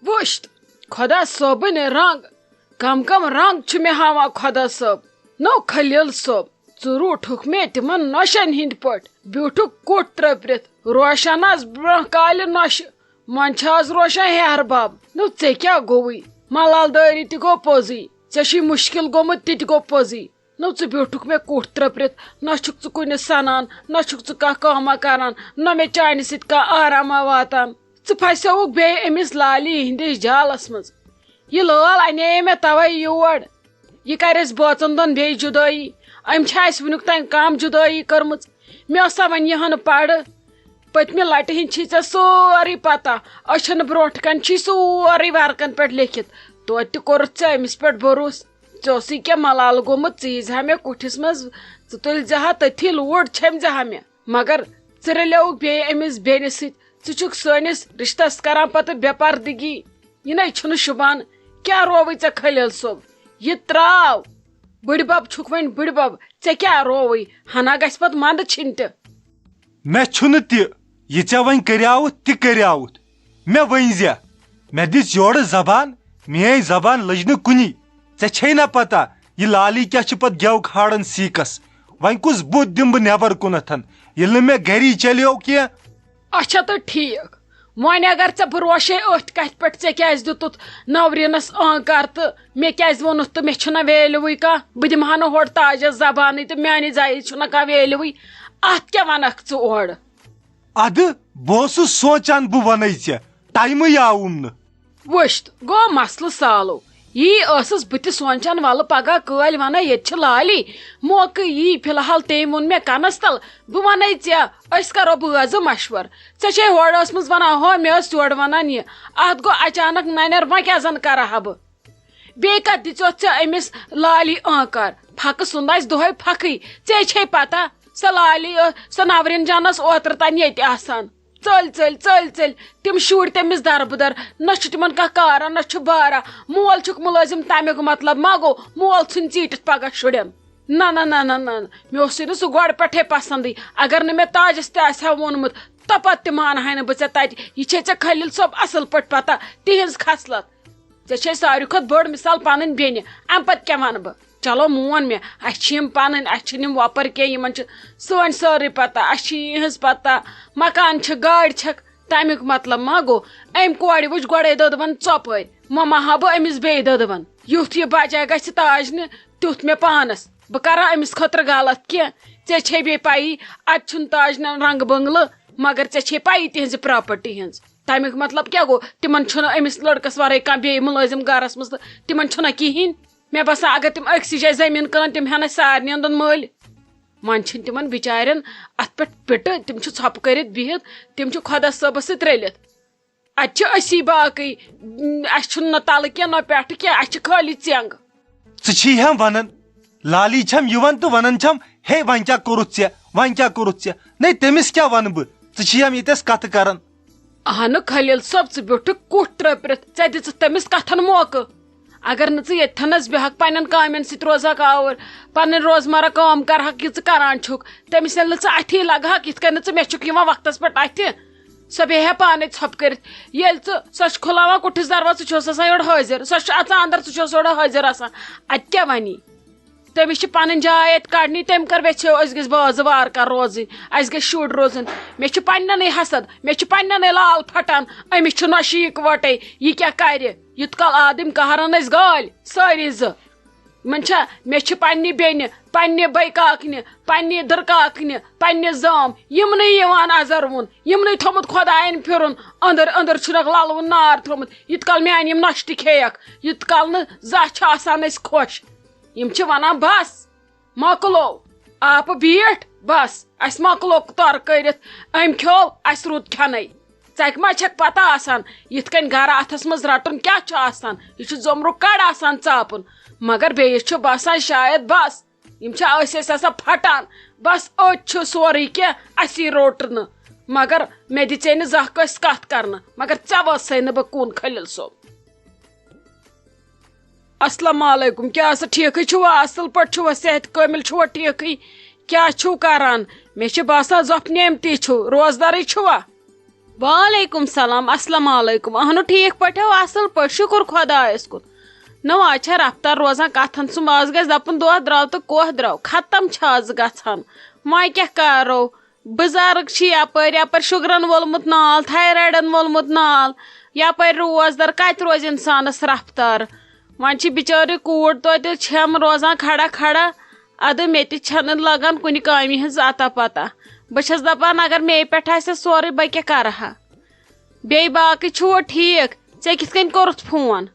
وشت خدا صٲبٕنۍ رنگ کم کم رنگ چھ مےٚ ہاوان خدا صٲب نو خلیل صٲب ژٕ روٗٹھُکھ مےٚ تِمن نۄشن ہٕنٛدۍ پٲٹھۍ بیوٗٹھُکھ کوٚٹ ترٛٲپرِتھ روشن آس برونٛہہ کالہِ نۄشہِ من چھِ آز روشن ہیہر بب نو ژےٚ کیٛاہ گوٚوُے ملال دٲری تہِ گوٚو پوٚزُے ژےٚ چھُے مُشکل گوٚمُت تہِ تہِ گوٚو پوٚزُے نو ژٕ بیوٗٹھُکھ مےٚ کوٚٹ ترٛٲپرِتھ نہ چھُکھ ژٕ کُنہِ سنان نہ چھُکھ ژٕ کانٛہہ کٲما کران نہ مےٚ چانہِ سۭتۍ کانٛہہ آراما واتان ژٕ پھسیوُکھ بیٚیہِ أمِس لالی ہٕنٛدِس جالس منٛز یہ لٲل انے مےٚ توے یور یہ کرِ اسہِ بٲژن دۄن بیٚیہِ جُدٲیی أمۍ چھِ اسہِ وُنیُک تام کم جُدٲیی کٔرمٕژ مےٚ ٲس سا وۄنۍ یِہن پرٕ پٔتمہِ لٹہِ ہِنٛدۍ چھی ژےٚ سورُے پتہ أچھن برونٛٹھ کن چھی سورُے ورقن پٮ۪ٹھ لیکھِتھ توتہِ تہِ کوٚرُتھ ژےٚ أمِس پٮ۪ٹھ بروسہٕ ژےٚ اوسُے کیٚنٛہہ ملال گوٚمُت ژٕ ییٖزِ ہا مےٚ کُٹھِس منٛز ژٕ تُلزِ ہا تٔتھی لوٗر چھٔمزِ ہا مےٚ مگر ژٕ رلیوُکھ بیٚیہِ أمِس بیٚنہِ سۭتۍ ژٕ چھُکھ سٲنِس رشتس کران پتہٕ بے پردگی یہِ نَے چھُنہٕ شوٗبان کیٛاہ رووُے ژےٚ خلیل صٲب یہِ تراو بٕڈِبب چھُکھ وۄنۍ بٕڈِبب ژےٚ کیٛاہ رووُے ہنا گژھِ پتہٕ منٛدٕ چھِنۍ تہِ مےٚ چھُنہٕ تہِ یہِ ژےٚ وۄنۍ کریاوُتھ تہِ کریاوُتھ مےٚ ؤنۍزِ مےٚ دِژ یورٕ زبان میٲنۍ زبان لٔج نہٕ کُنی ژےٚ چھے نا پتہ یہِ لالی کیٛاہ چھِ پتہٕ گٮ۪و کھالان سیٖکس وۄنۍ کُس بُتھ دِمہٕ بہٕ نٮ۪بر کُنتھ ییٚلہِ نہٕ مےٚ گری چلیو کینٛہہ اچھا تہٕ ٹھیٖک وۄنۍ اگر ژےٚ بروسے أتھۍ کتھِ پٮ۪ٹھ ژےٚ کیٛازِ دِتُتھ نورینس آنکار تہٕ مےٚ کیٛازِ ووٚنُتھ تہٕ مےٚ چھُنہ ویلیوٕے کانٛہہ بہٕ دِمہٕ ہا نہٕ ہورٕ تاجس زبانٕے تہٕ میانہِ زایہِ چھُنہ کانٛہہ ویلیوٕے اتھ کیٛاہ ونکھ ژٕ اورٕ ادٕ بہٕ اوسُس سونچان بہٕ ونے ژےٚ ٹایمٕے آوُم نہٕ وٕچھت گوٚو مسلہٕ سالو یی ٲسٕس بہٕ تہِ سونچان ولہٕ پگہہ کٲلۍ ونَے ییٚتہِ چھِ لالی موقعہٕ یی فی الحال تٔمۍ ووٚن مےٚ کنس تل بہٕ ونے ژےٚ أسۍ کرو بٲژٕ مشور ژےٚ چھے ہورٕ ٲسمٕژ ونان ہو مےٚ ٲس یورٕ ونان یہِ اتھ گوٚو اچانک ننیر وۄنۍ کیٛاہ زن کرٕ ہا بہٕ بیٚیہِ کتھ دِژوتھ ژےٚ أمِس لالی آنکار پھکہٕ سُنٛد آسہِ دۄہے پھکھٕے ژےٚ چھے پتہ سۄ لالی سۄ نورین جان ٲس اوترٕ تانۍ ییٚتہِ آسان ژٔلۍ ژٔلۍ ژٔلۍ ژٔلۍ تِم شُرۍ تٔمِس دربٕدر نہ چھُ تِمن کانٛہہ کارا نہ چھُ بارا مول چھُکھ مُلٲزِم تمیُک مطلب ما گوٚو مول ژھٕنۍ ژیٖٹِتھ پگہہ شُرٮ۪ن نہ نہ نہ نہ نہ مےٚ اوسُے نہٕ سُہ گۄڈٕ پٮ۪ٹھے پسنٛدٕے اگر نہٕ مےٚ تاجس تہِ آسہِ ہا ووٚنمُت توپتہٕ تہِ مانہٕ ہا نہٕ بہٕ ژےٚ تتہِ یہِ چھے ژےٚ خلیل صٲب اصل پٲٹھۍ پتہ تِہنٛز کھسلت ژےٚ چھے ساروی کھۄتہٕ بٔڑ مثال پنٕنۍ بیٚنہِ امہِ پتہٕ کیٛاہ ونہٕ بہٕ چلو مون مےٚ اسہِ چھِ یِم پنٕنۍ اسہِ چھِنہٕ یِم وۄپر کینٛہہ یِمن چھِ سٲنۍ سٲرٕے پتہ اسہِ چھِ یِہنٛز پتہ مکان چھِ گاڑِ چھکھ تمیُک مطلب ما گوٚو أمۍ کورِ وٕچھ گۄڈے دٔدوَن ژۄپٲرۍ وۄنۍ ما ہا بہٕ أمِس بیٚیہِ دٔدوَن یُتھ یہِ بجاے گژھِ تاج نہِ تیُتھ مےٚ پانس بہٕ کرا أمِس خٲطرٕ غلط کینٛہہ ژےٚ چھے بیٚیہِ پایی اتہِ چھُنہٕ تاجنن رنٛگہٕ بنگلہٕ مگر ژےٚ چھے پایی تِہنٛزِ پراپرٹی ہٕنٛز تمیُک مطلب کیٛاہ گوٚو تِمن چھُنہٕ أمِس لڑکس ورٲے کانٛہہ بیٚیہِ مُلٲزِم گرس منٛز تہٕ تِمن چھُنہ کِہیٖنۍ مےٚ باسان اگر تِم أکسٕے جایہِ زٔمیٖن کٕنن تِم ہٮ۪ن اسہِ سارنٕے دۄن مٔلۍ وۄنۍ چھِنہٕ تِمن بِچارٮ۪ن اتھ پٮ۪ٹھ پِٹہٕ تِم چھِ ژھۄپہٕ کٔرِتھ بِہِتھ تِم چھِ خۄدا صٲبس سۭتۍ رٔلِتھ اتہِ چھِ أسی باقٕے اسہِ چھُنہٕ نہ تلہٕ کینٛہہ نہ پٮ۪ٹھٕ کینٛہہ اسہِ چھِ خٲلی ژینٛگ ژٕ چھی ہم ونان لالی چھم یِوان تہٕ ونان چھم ہے وۄنۍ کیٛاہ کوٚرُتھ ژےٚ وۄنۍ کیٛاہ کوٚرُتھ ژےٚ نَے تٔمِس کیٛاہ ونہٕ بہٕ ژٕ چھی ہم ییٚتٮ۪س کتھٕ کران اہنہٕ خلیل صٲب ژٕ بیوٗٹھُکھ کوٚٹ ترٛٲپرِتھ ژےٚ دِژٕتھ تٔمِس کتھن موقعہٕ اگر نہٕ ژٕ ییٚتھنس بیہکھ پننٮ۪ن کامٮ۪ن سۭتۍ روزہکھ آوُر پنٕنۍ روزمرہ کٲم کرہکھ یہِ ژٕ کران چھُکھ تٔمِس ییٚلہِ نہٕ ژٕ اَتھی لگہکھ یِتھ کٔنۍ نہٕ ژٕ مےٚ چھُکھ یِوان وقتس پٮ۪ٹھ اَتھِ سۄ بیٚیہِ ہا پانے ژھۄپہٕ کٔرِتھ ییٚلہِ ژٕ سۄ چھِ کھُلاوان کُٹھِس دروازٕ ژٕ چھُس آسان یورٕ حٲضِر سۄ چھِ اژان انٛدر ژٕ چھُس یورٕ حٲضِر آسان اتہِ کیٛاہ وَنی تٔمِس چھِ پنٕنۍ جاے اتہِ کڑنی تٔمۍ کٔر ویژھیو أسۍ گٔژھۍ بازٕ وارٕ کار روزٕنۍ اسہِ گژھِ شُرۍ روزٕنۍ مےٚ چھِ پننٮ۪نٕے حسد مےٚ چھِ پننٮ۪نٕے لال پھٹان أمِس چھُ نۄشہِ اِکوٹے یہِ کیٛاہ کرِ یُتھ کال آدٕم قہرن ٲسۍ گٲلۍ سٲری زٕ یِمن چھا مےٚ چھِ پننہِ بیٚنہِ پننہِ بٔے کاکنہِ پننہِ دٕر کاکنہِ پننہِ زام یِمنٕے یِوان ازروُن یِمنٕے تھوٚمُت خۄداین پھِرُن أنٛدٕر أنٛدٕر چھُنکھ للوُن نار تھوٚمُت یوٗت کال میانہِ یِم نۄشہِ تہِ کھیٚیکھ یوٗت کال نہٕ زانٛہہ چھِ آسان أسۍ خۄش یِم چھِ ونان بس مۄکلو آپہٕ بیٖٹھ بس اسہِ مۄکلو تۄرٕ کٔرِتھ أمۍ کھیوٚو اسہِ روٗد کھٮ۪نَے ژَکہِ ما چھکھ پتہ آسان یِتھ کٔنۍ گرٕ اتھس منٛز رٹُن کیٛاہ چھُ آسان یہِ چھُ زومرُک کڑ آسان ژاپُن مگر بیٚیِس چھُ باسان شاید بس یِم چھِ ٲسۍ آسان پھٹان بس أتۍ چھُ سورُے کینٛہہ اسی روٚٹ نہٕ مگر مےٚ دِژے نہٕ زانٛہہ کٲنٛسہِ کتھ کرنہٕ مگر ژےٚ وٲژٕے نہٕ بہٕ کُن خلیل صٲب السلام علیکم کیٛاہ سا ٹھیٖکھٕے چھُوا اصل پٲٹھۍ چھُوا صحت کٲمِل چھُوا ٹھیٖکھٕے کیٛاہ چھُو کران مےٚ چھِ باسان زۄپھ نیمتی چھُو روزدارٕے چھُوا وعلیکم سلام السلام علیکم اہنو ٹھیک پٲٹھۍ اصل پٲٹھۍ شُکر خۄدایس کُن نو آز چھا رفتار روزان کتھن سُم آز گژھِ دپُن دۄہ درٛاو تہٕ کوہ درٛاو ختم چھِ آز گژھان وۄنۍ کیٛاہ کرو بُزرگ چھِ یپٲرۍ شُگرن وولمُت نال تھایرایڈن وولمُت نال یپٲرۍ روزدر کتہِ روزِ انسانس رفتار وۄنۍ چھِ بچٲرِ کوٗر توتہِ چھم روزان کھڑا کھڑا ادٕ مےٚ تہِ چھنہٕ لگان کُنہِ کامہِ ہٕنٛز اتا پتہ بہٕ چھس دپان اگر مے پٮ۪ٹھ آسہِ سورُے بہٕ کیٛاہ کرٕ ہا بیٚیہِ باقٕے چھُوا ٹھیٖک ژےٚ کِتھ کٔنۍ کوٚرُتھ فون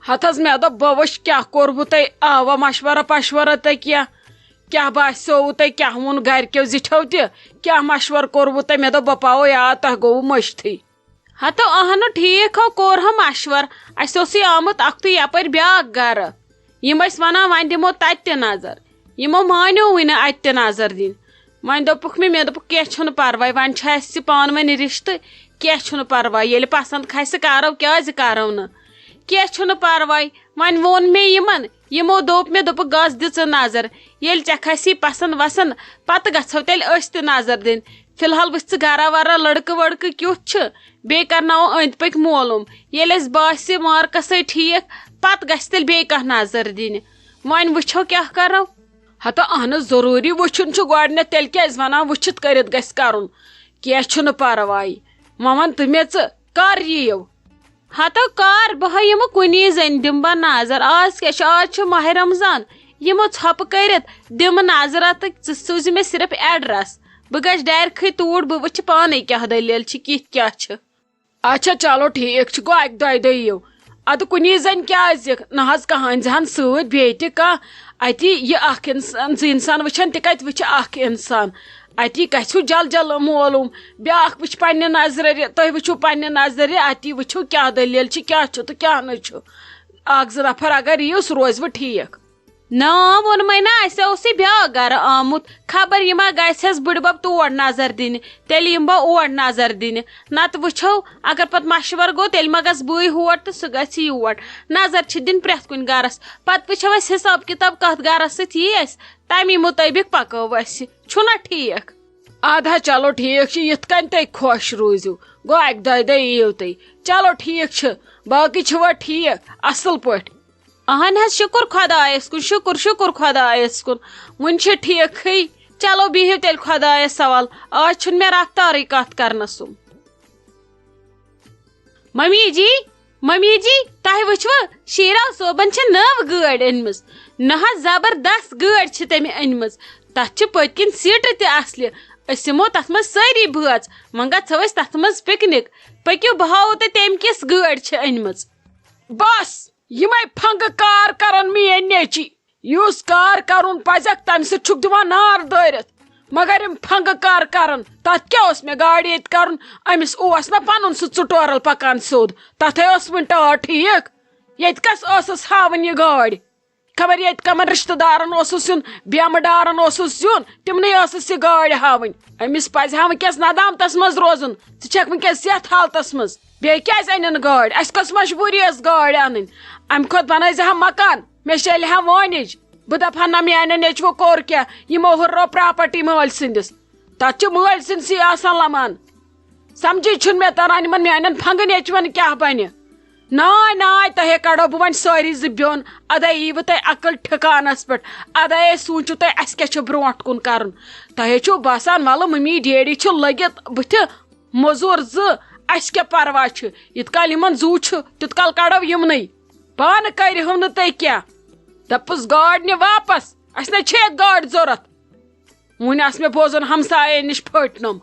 ہتھ حظ مےٚ دوٚپ بہٕ وٕچھ کیٛاہ کوٚروٕ تۄہہِ آوا مشورہ پشورہ تۄہہِ کیٛاہ باسیووٕ تۄہہِ کیٛاہ ووٚن گرِکیو زِٹھیو تہِ کیٛاہ مشورٕ کوٚروٕ تۄہہِ مےٚ دوٚپ بہٕ پاوو یاد تۄہہِ گوٚوٕ مٔشتھٕے ہتو اہنو ٹھیٖک ہو کوٚر ہم مشور اسہِ اوسُے آمُت اکھتُے یپٲرۍ بیٛاکھ گرٕ یِم ٲسۍ ونان وۄنۍ دِمو تتہِ تہِ نظر یِمو مانیووٕے نہٕ اتہِ تہِ نظر دِنۍ وۄنۍ دوٚپُکھ مےٚ دوٚپُکھ کینٛہہ چھُنہٕ پرواے وۄنۍ چھُ اسہِ پانہٕ ؤنۍ رشتہٕ کینٛہہ چھُنہٕ پرواے ییٚلہِ پسنٛد کھسہِ کرو کیٛازِ کرو نہٕ کینٛہہ چھُنہٕ پرواے وۄنۍ ووٚن مےٚ یِمو دوٚپ مےٚ دوٚپُکھ گژھ دِ ژٕ نظر ییٚلہِ ژےٚ کھسی پسنٛد وسنٛد پتہٕ گژھو تیٚلہِ أسۍ تہِ نظر دِنۍ فی الحال وٕچھ ژٕ گرا ورا لڑکہٕ وڑکہٕ کیُتھ چھُ بیٚیہِ کرناوو أنٛدۍ پٔکۍ معلوٗم ییٚلہِ اَسہِ باسہِ مارکسے ٹھیٖک پتہٕ گژھِ تیٚلہِ بیٚیہِ کانٛہہ نظر دِنہِ وۄنۍ وٕچھو کیٛاہ کرو ہتو اہن حظ ضروٗری وٕچھُن چھُ گۄڈنٮ۪تھ تیٚلہِ کیٛازِ ونان وٕچھِتھ کٔرِتھ گژھِ کرُن کینٛہہ چھُنہٕ پرواے وۄنۍ ون تہٕ مےٚ ژٕ کر یِیِو ہتو کار بہٕ ہا یِمہٕ کُنی زٔنۍ دِمہٕ بہٕ نظر آز کیٛاہ چھُ آز چھُ ماہِ رمضان یِمو ژھۄپہٕ کٔرِتھ دِمہٕ نظرا تہٕ ژٕ سوٗزِ مےٚ صرف ایڈرس بہٕ گژھٕ ڈایرکھٕے توٗرۍ بہٕ وٕچھِ پانے کیٛاہ دٔلیٖل چھِ کِتھ کیٛاہ چھِ اچھا چلو ٹھیٖک چھُ گوٚو اکہِ دۄیہِ دۄہ یِیِو ادٕ کُنی زٔنۍ کیٛازِ نہ حظ کانٛہہ أنزِہن سۭتۍ بیٚیہِ تہِ کانٛہہ اتی یہِ اکھ انسان زٕ انسان وٕچھن تہِ کتہِ وٕچھِ اکھ انسان اتی گژھِو جل جل معلوٗم بیٛاکھ وٕچھ پننہِ نظرِ تُہۍ وٕچھِو پننہِ نظرِ اتی وٕچھِو کیٛاہ دٔلیٖل چھِ کیٛاہ چھُ تہٕ کیٛاہ نہٕ چھُ اکھ زٕ نفر اگر یِیِو سُہ روزوٕ ٹھیٖک نا ووٚنمَے نا اَسہِ اوسُے بیٛاکھ گرٕ آمُت خبر یہِ ما گژھٮ۪س بٕڈِبب تور نظر دِنہِ تیٚلہِ یِمہٕ بہٕ اور نظر دِنہِ نتہٕ وٕچھو اگر پتہٕ مشور گوٚو تیٚلہِ ما گژھٕ بٕے ہور تہٕ سُہ گژھِ یور نظر چھِ دِنۍ پرٛٮ۪تھ کُنہِ گرس پتہٕ وٕچھو أسۍ حساب کِتاب کتھ گرس سۭتۍ یی اَسہِ تمی مُطٲبق پکو أسۍ چھُنا ٹھیٖک ادٕ حظ چلو ٹھیٖک چھُ یِتھ کٔنۍ تُہۍ خۄش روٗزِو گوٚو اکہِ دۄیہِ دۄہ یِیِو تُہۍ چلو ٹھیٖک چھُ باقٕے چھُوا ٹھیٖک اصل پٲٹھۍ اہن حظ شُکر خۄدایس کُن شُکر شُکر خۄدایس کُن وُنہِ چھِ ٹھیٖکھٕے چلو بِہِو تیٚلہِ خۄدایس سوال آز چھُنہٕ مےٚ رفتارٕے کتھ کرنس ممی جی تۄہہِ وٕچھوٕ شیٖراو صٲبن چھِ نٔو گٲڑۍ أنمٕژ نہ حظ زبردست گٲڑۍ چھِ تٔمۍ أنمٕژ تتھ چھِ پٔتۍ کِنۍ سیٖٹہٕ تہِ اصلہِ أسۍ یِمو تتھ منٛز سٲری بٲژ وۄنۍ گژھو أسۍ تتھ منٛز پِکنِک پٔکِو بہٕ ہاوو تۄہہِ تٔمۍ کِس گٲڑۍ چھِ أنمٕژ بس یِمے پھنگہٕ کار کرن میٲنۍ نیچی یُس کار کرُن پزیکھ تمہِ سۭتۍ چھُکھ دِوان نار دٲرِتھ مگر یِم پھنگہٕ کار کرن تتھ کیٛاہ اوس مےٚ گاڑِ ییٚتہِ کرُن أمِس اوس نہ پنُن سُہ ژُٹورل پکان سیوٚد تتھے اوس وۄنۍ ٹٲر ٹھیٖک ییٚتہِ کس ٲسٕس ہاوٕنۍ یہِ گٲڑۍ خبر ییٚتہِ کمن رشتہٕ دارن اوسُس یُن بیمہٕ ڈارن اوسُس یُن تِمنٕے ٲسٕس یہِ گٲڑۍ ہاوٕنۍ أمِس پزِ ہا وٕنکیٚس ندامتس منٛز روزُن ژٕ چھکھ وٕنکیٚس یتھ حالتس منٛز بیٚیہِ کیٛازِ أنِن گٲڑۍ اسہِ کۄس مجبوٗری ٲس گٲڑۍ انٕنۍ امہِ کھۄتہٕ بنٲیزِ ہا مکان مےٚ شیلہِ ہا وٲنِج بہٕ دپہٕ ہا نہ میانٮ۪و نیچوٕ کوٚر کینٛہہ یِمو ہُررو پراپرٹی مٲلۍ سٕنٛدِس تتھ چھِ مٲلۍ سٕنٛدسٕے آسان لمان سمجھی چھُنہٕ مےٚ تران یِمن میانٮ۪ن پھنگہٕ نیچوٮ۪ن کیٛاہ بنہِ ناے تۄہے کڑو بہٕ وۄنۍ سٲری زٕ بیوٚن ادے ییٖوٕ تۄہہِ عقل ٹھِکانس پٮ۪ٹھ ادے سوٗنٛچِو تُہۍ اسہِ کیٛاہ چھُ برونٛٹھ کُن کرُن تۄہے چھُو باسان ولہٕ ممی ڈیڈی چھُ لٔگِتھ بٕتھِ موٚزوٗر زٕ اسہِ کیٛاہ پرواے چھُ یِتھ کال یِمن زوٗ چھُ تیُت کال کڑو یِمنٕے پانہٕ کٔرِہو نہٕ تُہۍ کینٛہہ دپُس گٲڑۍ نہِ واپس اسہِ نَے چھِ ییٚتہِ گٲڑۍ ضوٚرتھ وُنہِ آس مےٚ بوزُن ہمساین نِش پھٔٹنُم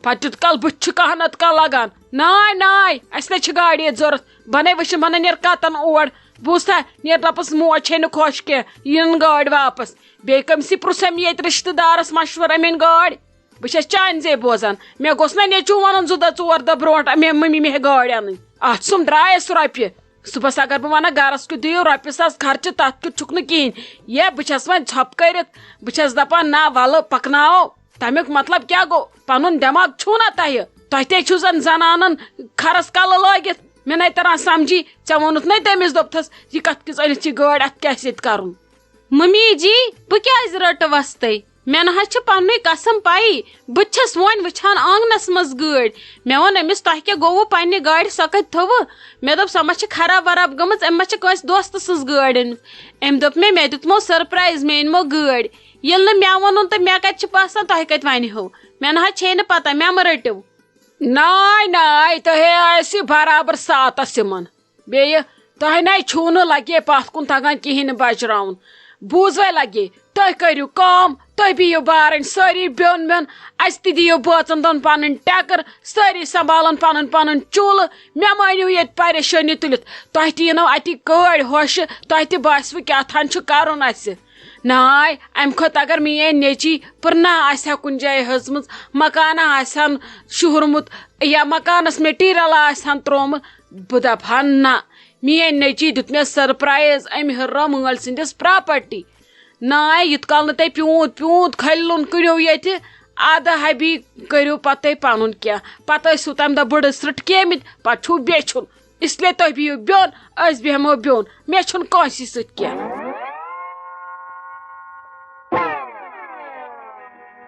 پتہٕ تیُت کال بٕتھِ چھُ کانٛہہ نتہٕ کانٛہہ لگان ناے اسہِ نَے چھِ گاڑِ ییٚتہِ ضوٚرتھ بنے وٕچھِ بنن نیر کتن اور بوٗزتھا نیر دپس موج چھے نہٕ خۄش کینٛہہ یِنۍ گٲڑۍ واپس بیٚیہِ کٔمسٕے پرٛژھم ییٚتہِ رشتہٕ دارس مشور أمۍ أنۍ گٲڑۍ بہٕ چھس چانہِ زے بوزان مےٚ گوٚژھ نا نیچوٗ ونُن 2 دۄہ 4 دۄہ برونٛٹھ مےٚ ممی مےٚ گٲڑۍ انٕنۍ اتھ سُم درٛایس رۄپیہِ صُبحس اگر بہٕ ونکھ گرس کیُتھ دِیِو رۄپیہِ ساس خرچہٕ تتھ کیُتھ چھُکھ نہٕ کِہینۍ بہٕ چھس وۄنۍ ژھۄپہٕ کٔرِتھ بہٕ چھس دپان نہ ولہٕ پکناوو تمیُک مطلب کیٛاہ گوٚو پنُن دٮ۪ماغ چھُو نا تۄہہِ تۄہہِ تے چھُو زن زنانن کھرس کلہٕ لٲگِتھ مےٚ نَے تران سمجھی ژےٚ ووٚنُتھ نَے تٔمِس دوٚپتھس یہِ کتھ کِژ أنِتھ یہِ گٲڑۍ اتھ کیٛاہ چھِ ییٚتہِ کرُن ممی جی بہٕ کیٛازِ رٔٹوس تۄہہِ مے نہ پن قسم پائی بہس ون وچان آنگنس مز گاڑ مے ون امس تہ کیا گو پنہ گاڑی سو کت تھو مے دپ سو ما خراب وراب گمت ام ما کس دوست سز گاڑ ام دپ مے دتمو سرپرائز مے انمو گاڑ یل نہ مے ونن تو مے کت پسند تہ کت ونہو مے نہ چھ نہ پتہ مے ما رٹو ناے ناے تہ برابر ساتس یمن بیٚیہِ تۄہہِ نَے چھُو نہٕ لگے پتھ کُن تگان کِہیٖنۍ نہٕ بچراوُن بوٗزوے لگے تُہۍ کٔرِو کٲم تُہۍ بِہِو بارٕنۍ سٲری بیوٚن بیوٚن اَسہِ تہِ دِیِو بٲژن دۄن پنٕنۍ ٹٮ۪کر سٲری سنبھالن پنُن پنُن چوٗلہٕ مےٚ مٲنِو ییٚتہِ پریشٲنی تُلِتھ تۄہہِ تہِ یِنو اَتِکۍ کٲڑۍ ہوشہِ تۄہہِ تہِ باسوٕ کیٛاہ تھان چھُ کرُن اَسہِ ناے امہِ کھۄتہٕ اگر میٲنۍ نیٚچی پٕرنا آسہِ ہا کُنہِ جایہِ ۂژمٕژ مکانا آسہِ ہن شوٗرمُت یا مکانس میٹیٖریل آسہِ ہن تروومُت بہٕ دپہٕ ہا نہ میٲنۍ نیٚچی دیُت مےٚ سرپرایز امہِ ہُررا مٲلۍ سٕنٛدِس پراپرٹی ناے یِت کال نہٕ تۄہہِ پیوٗنت پیوٗنت کھٔلۍ کٕنِو ییٚتہِ اَدٕ حبی کٔرِو پتہٕ تُہۍ پنُن کینٛہہ پتہٕ ٲسِو تمہِ دۄہ بٕڑٕ سرٹکیمٕتۍ پتہٕ چھُو بیچھُن اسلیے تُہۍ بِہِو بیوٚن أسۍ بیٚہمو بیوٚن مےٚ چھُنہٕ کٲنٛسی سۭتۍ کینٛہہ